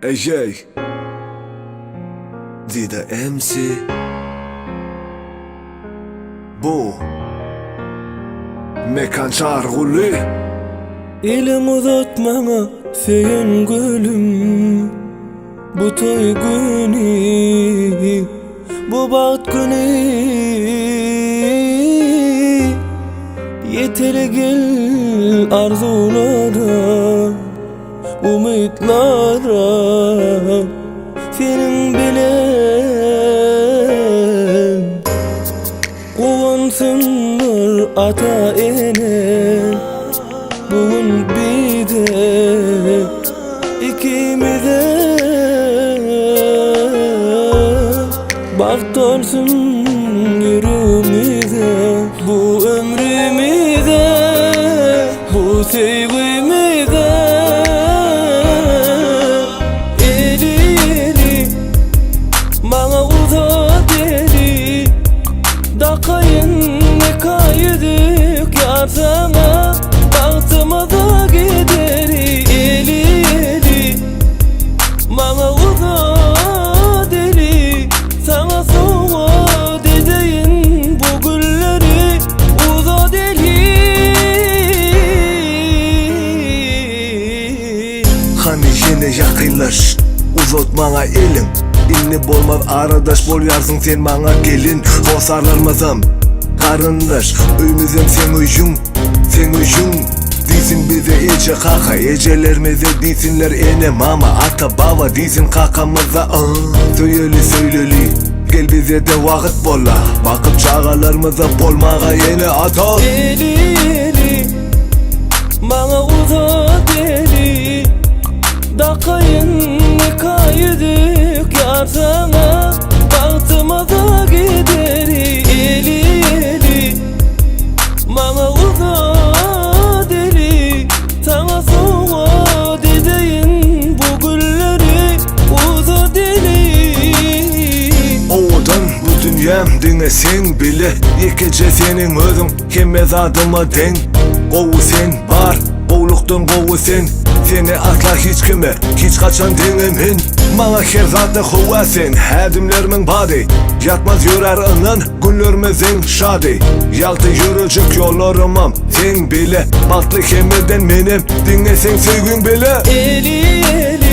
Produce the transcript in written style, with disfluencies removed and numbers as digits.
Ejey Dida MC Bu Mekan çargılı Elim uzatmama seyin gülüm. Bu toy günü, bu baht günü. Yeter gel arzulara, umutlara. Senin bilen kuvansınlar ata ene. Bugün bir de ikimize baht olsun yürümüze. Bu ömrümüze, bu sevgimize. Eli bana uzat eli, dakayın ne kaydık yar sana. Bahtıma da gideri eli eli, bana uzat eli. Sana soğuk edeyim bu gülleri, uzat eli. Hani yine yakınlaş Uzat bana elin İnni bolmaz aradaş bol yarsın sen bana gelin. Hosarlarmazam karındaş Öymüzem sen uyum, sen uyum. Disin bize ece kaka, ecelerimize disinler ene mama. Ata baba disin kakamıza söyleli söyleli. Gel bize de vakit bolla, bakıp çağalarımıza bolmağa yeni ata. Eli eli, bana uzat eli, dakayın ne kaydık yar sana. Bahtıma da gideri eli eli, bana uzat eli. Sana soğuk edeyim bu gülleri, uzat eli. Oğudan bu dünyam dinle sen bile. Yekece senin özün kemmez adıma den. Kovu sen var, boğuluktan kovu sen. Seni asla hiç kime, hiç kaçan dinlemin. Bana her zaten huva sen, hadimlerimin badi. Yatmaz yürer ının, günlerimizin şadi. Yaltı yürücük yollarımam, sen bile. Batlı kemirden benim, dinle sen sevgin bile. Eli eli,